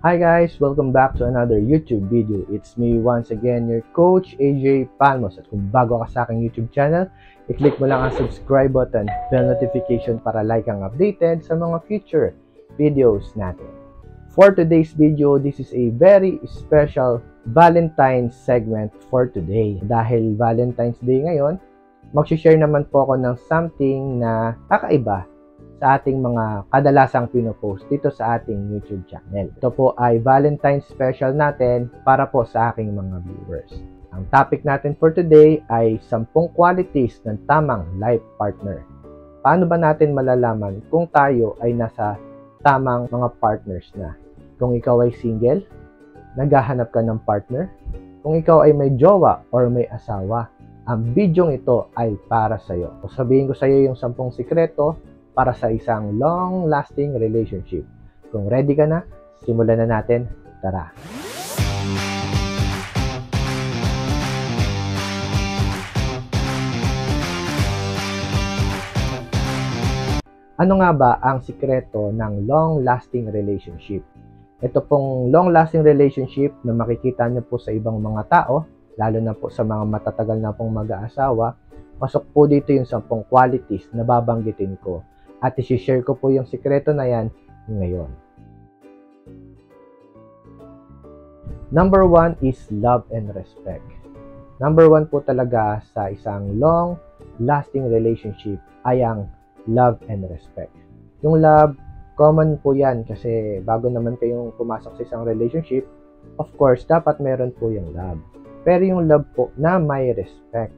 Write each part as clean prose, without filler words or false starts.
Hi guys! Welcome back to another YouTube video. It's me once again, your coach AJ Palmos. At kung bago ka sa aking YouTube channel, i-click mo lang ang subscribe button, bell notification para like ang updated sa mga future videos natin. For today's video, this is a very special Valentine's segment for today. Dahil Valentine's Day ngayon, mag-share naman po ako ng something na kakaiba sa ating mga kadalasang pinopost dito sa ating YouTube channel. Ito po ay Valentine's special natin para po sa aking mga viewers. Ang topic natin for today ay 10 qualities ng tamang life partner. Paano ba natin malalaman kung tayo ay nasa tamang mga partners na? Kung ikaw ay single, naghahanap ka ng partner, kung ikaw ay may jowa or may asawa, ang bidyong ito ay para sa iyo. O sabihin ko sa iyo yung 10 sikreto para sa isang long-lasting relationship. Kung ready ka na, simulan na natin. Tara! Ano nga ba ang sikreto ng long-lasting relationship? Ito pong long-lasting relationship na makikita nyo po sa ibang mga tao, lalo na po sa mga matatagal na pong mag-aasawa, pasok po dito yung 10 qualities na babanggitin ko. At isi-share ko po yung sikreto na yan ngayon. Number 1 is love and respect. Number 1 po talaga sa isang long-lasting relationship ay ang love and respect. Yung love, common po yan kasi bago naman kayong pumasok sa isang relationship, of course, dapat meron po yung love. Pero yung love po na may respect.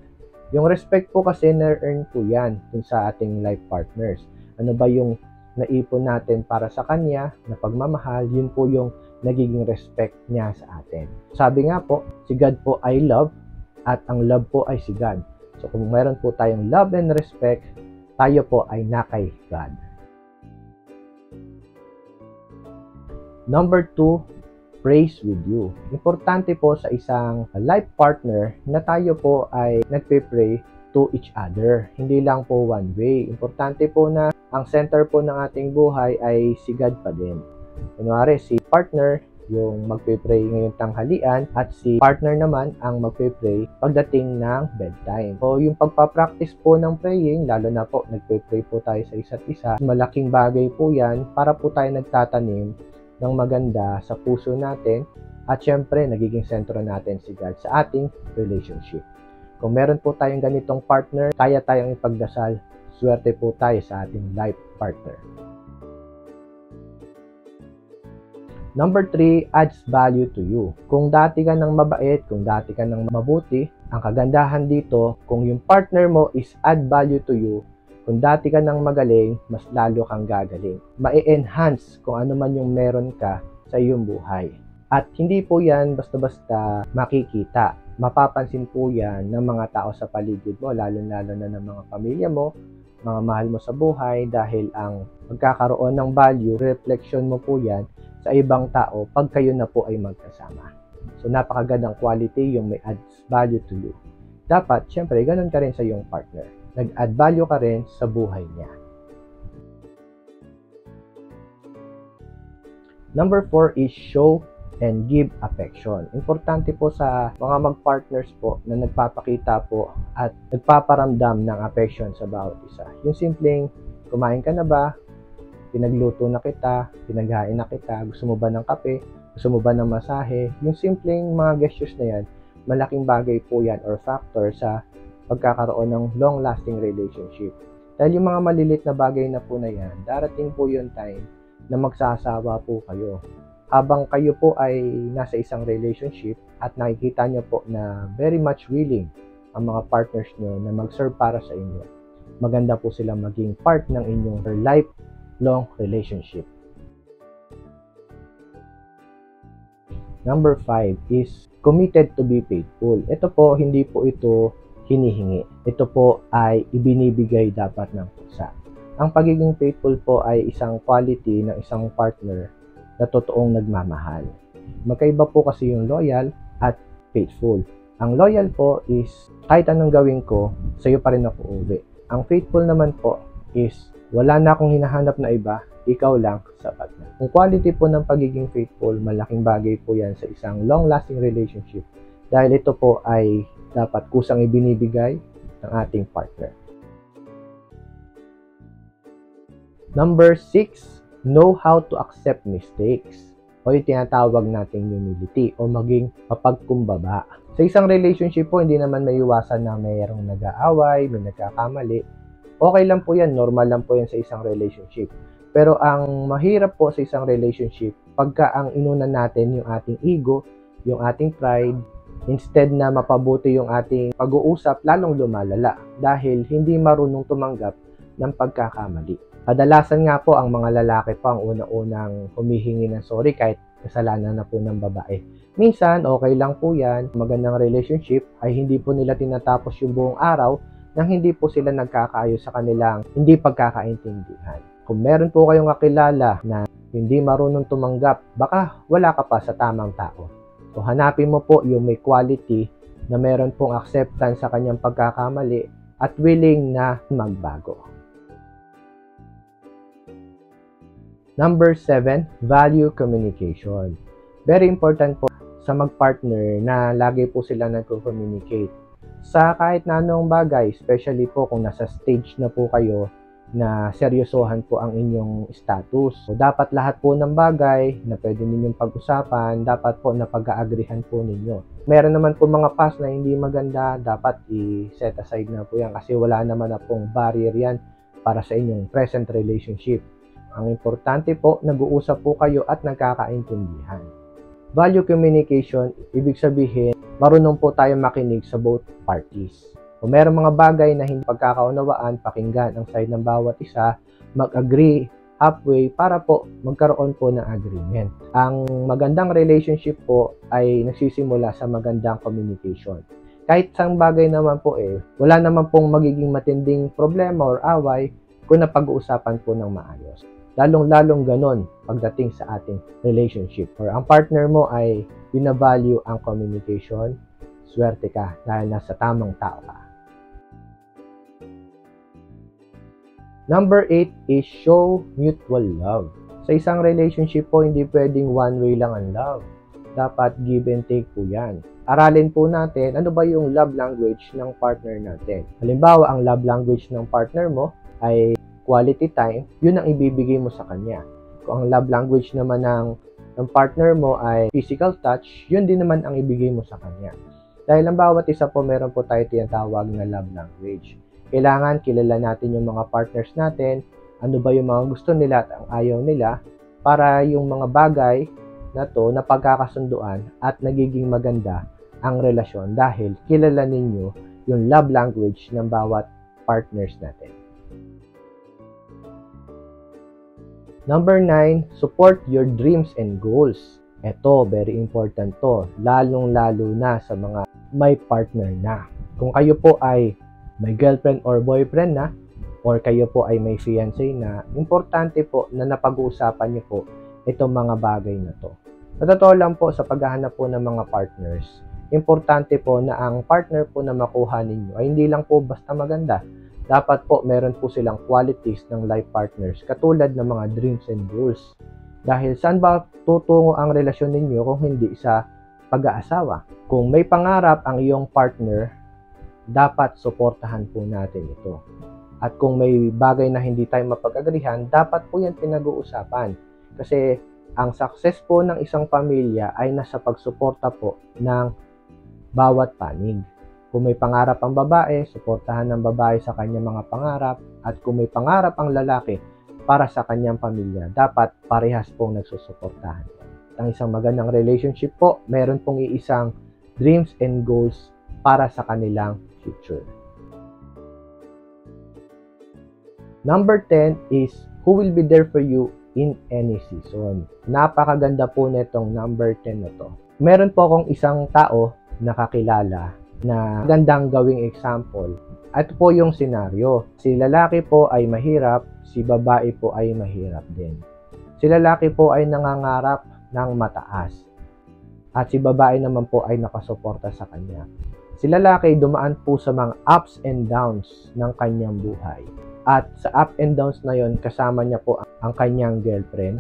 Yung respect po kasi na-earn po yan dun sa ating life partners. Ano ba yung naipon natin para sa kanya na pagmamahal, yun po yung nagiging respect niya sa atin. Sabi nga po, si God po ay love at ang love po ay si God. So kung meron po tayong love and respect, tayo po ay nakay God. Number 2, praise with you. Importante po sa isang life partner na tayo po ay nagpe-pray to each other. Hindi lang po one way. Importante po na ang center po ng ating buhay ay si God pa din. Kunwari, si partner yung magpe-pray ngayong tanghalian at si partner naman ang magpe-pray pagdating ng bedtime. So, yung pagpapractice po ng praying, lalo na po nagpe-pray po tayo sa isa't isa, malaking bagay po yan para po tayo nagtatanim ng maganda sa puso natin at syempre, nagiging sentro natin si God sa ating relationship. Kung meron po tayong ganitong partner, kaya tayong ipagdasal, swerte po tayo sa ating life partner. Number 3, adds value to you. Kung dati ka ng mabait, kung dati ka ng mabuti, ang kagandahan dito, kung yung partner mo is add value to you, kung dati ka ng magaling, mas lalo kang gagaling. Ma-enhance kung ano man yung meron ka sa iyong buhay. At hindi po yan basta-basta makikita. Mapapansin po yan ng mga tao sa paligid mo, lalo-lalo na ng mga pamilya mo, mga mahal mo sa buhay, dahil ang magkakaroon ng value, reflection mo po yan sa ibang tao pag kayo na po ay magkasama. So, napakagandang quality yung may adds value to you. Dapat, syempre, ganun ka rin sa iyong partner. Nag-add value ka rin sa buhay niya. Number 4 is show and give affection. Importante po sa mga mag-partners po na nagpapakita po at nagpaparamdam ng affection sa bawat isa. Yung simpleng, kumain ka na ba? Pinagluto na kita? Pinaghain na kita? Gusto mo ba ng kape? Gusto mo ba ng masahe? Yung simpleng mga gestures na yan, malaking bagay po yan or factor sa pagkakaroon ng long-lasting relationship. Dahil yung mga malilit na bagay na po na yan, darating po yung time na magsasawa po kayo. Habang kayo po ay nasa isang relationship at nakikita nyo po na very much willing ang mga partners nyo na mag-serve para sa inyo, maganda po sila maging part ng inyong lifelong relationship. Number 5 is committed to be faithful. Ito po, hindi po ito hinihingi. Ito po ay ibinibigay dapat ng pusa. Ang pagiging faithful po ay isang quality ng isang partner na totoong nagmamahal. Magkaiba po kasi yung loyal at faithful. Ang loyal po is kahit anong gawin ko, sa'yo pa rin ako uuwi. Ang faithful naman po is Wala na akong hinahanap na iba, ikaw lang, sapat na. Ang quality po ng pagiging faithful, malaking bagay po yan sa isang long-lasting relationship dahil ito po ay dapat kusang ibinibigay ng ating partner. Number 6, know how to accept mistakes o yung tinatawag nating humility o maging mapagkumbaba. Sa isang relationship po, hindi naman may iwasan na mayroong nag-aaway, may nagkakamali. Okay lang po yan, normal lang po yan sa isang relationship. Pero ang mahirap po sa isang relationship, pagka ang inuna natin yung ating ego, yung ating pride, instead na mapabuti yung ating pag-uusap, lalong lumalala dahil hindi marunong tumanggap ng pagkakamali. Kadalasan nga po ang mga lalaki pa ang unang humihingi ng sorry kahit kasalanan na po ng babae. Minsan, okay lang po yan. Magandang relationship ay hindi po nila tinatapos yung buong araw nang hindi po sila nagkakaayos sa kanilang hindi pagkakaintindihan. Kung meron po kayong kakilala na hindi marunong tumanggap, baka wala ka pa sa tamang tao. So, hanapin mo po yung may quality na meron pong acceptance sa kanyang pagkakamali at willing na magbago. Number 7, value communication. Very important po sa mag-partner na lagi po sila nagko-communicate. Sa kahit na anong bagay, especially po kung nasa stage na po kayo na seryosohan po ang inyong status. So, dapat lahat po ng bagay na pwede ninyong pag-usapan, dapat po napag-aagrihan po ninyo. Meron naman po mga past na hindi maganda, dapat i-set aside na po yan kasi wala naman na pong barrier yan para sa inyong present relationship. Ang importante po, nag-uusap po kayo at nagkakaintindihan. Value communication, ibig sabihin, marunong po tayo makinig sa both parties. Kung merong mga bagay na hindi pagkakaunawaan, pakinggan ang side ng bawat isa, mag-agree halfway para po magkaroon po ng agreement. Ang magandang relationship po ay nagsisimula sa magandang communication. Kahit sang bagay naman po wala naman pong magiging matinding problema or away kung napag-uusapan po ng maayos. Lalong-lalong ganon pagdating sa ating relationship. Or ang partner mo ay binavalue ang communication, swerte ka dahil nasa tamang tao ka. Number 8 is show mutual love. Sa isang relationship po, hindi pwedeng one way lang ang love. Dapat give and take po yan. Aralin po natin ano ba yung love language ng partner natin. Halimbawa, ang love language ng partner mo ay quality time, yun ang ibibigay mo sa kanya. Kung ang love language naman ng partner mo ay physical touch, yun din naman ang ibigay mo sa kanya. Dahil ang bawat isa po, meron po tayo tinatawag na love language. Kailangan kilala natin yung mga partners natin, ano ba yung mga gusto nila at ang ayaw nila, para yung mga bagay na to na pagkakasunduan at nagiging maganda ang relasyon dahil kilala ninyo yung love language ng bawat partners natin. Number 9, support your dreams and goals. Ito, very important to, lalong-lalo na sa mga may partner na. Kung kayo po ay may girlfriend or boyfriend na, or kayo po ay may fiancé na, importante po na napag-uusapan niyo po itong mga bagay na to. Sa totoo lang po, sa paghahanap po ng mga partners, importante po na ang partner po na makuha ninyo ay hindi lang po basta maganda. Dapat po meron po silang qualities ng life partners katulad ng mga dreams and goals. Dahil saan ba tutungo ang relasyon ninyo kung hindi sa pag-aasawa? Kung may pangarap ang iyong partner, dapat suportahan po natin ito. At kung may bagay na hindi tayo mapag-agrihan, dapat po yan pinag-uusapan. Kasi ang success po ng isang pamilya ay nasa pagsuporta po ng bawat panig. Kung may pangarap ang babae, suportahan ng babae sa kanyang mga pangarap. At kung may pangarap ang lalaki para sa kanyang pamilya, dapat parehas pong nagsusuportahan. Ang isang magandang relationship po, meron pong iisang dreams and goals para sa kanilang future. Number 10 is who will be there for you in any season. Napakaganda po netong number 10 na to. Meron po akong isang tao na kakilala na gandang gawing example. Ito po yung senaryo. Si lalaki po ay mahirap, si babae po ay mahirap din. Si lalaki po ay nangangarap ng mataas. At si babae naman po ay nakasuporta sa kanya. Si lalaki dumaan po sa mga ups and downs ng kanyang buhay. At sa up and downs na yon, kasama niya po ang kanyang girlfriend.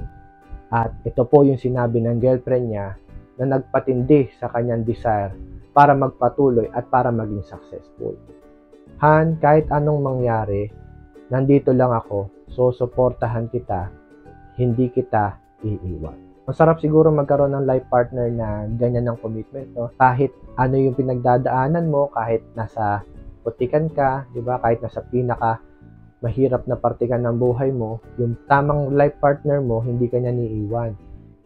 At ito po yung sinabi ng girlfriend niya na nagpatindi sa kanyang desire para magpatuloy at para maging successful. Han, kahit anong mangyari, nandito lang ako, so suportahan kita, hindi kita iiwan. Masarap siguro magkaroon ng life partner na ganyan ng commitment, no? Kahit ano yung pinagdadaanan mo, kahit nasa putikan ka, di ba? Kahit nasa pinaka mahirap na parte ka ng buhay mo, yung tamang life partner mo, hindi ka niya niiwan.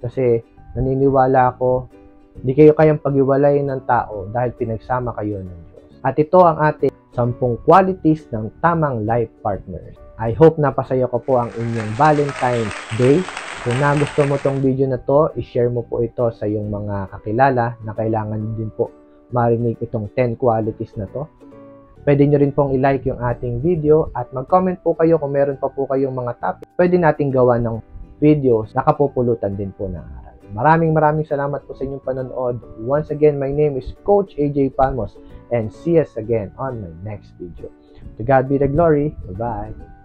Kasi naniniwala ako, hindi kayo kayang pag-iwalayin ng tao dahil pinagsama kayo ng Diyos. At ito ang ating 10 qualities ng tamang life partner. I hope napasaya ko po ang inyong Valentine's Day. Kung nagustuhan mo tong video na to, i-share mo po ito sa iyong mga kakilala na kailangan din po marinig itong 10 qualities na to. Pwede nyo rin pong i-like yung ating video at mag-comment po kayo kung meron pa po kayong mga topic. Pwede nating gawa ng videos na kapupulutan din po ng aral. Maraming salamat po sa inyong panonood. Once again, my name is Coach AJ Palmos and see us again on my next video. To God be the glory. Bye-bye.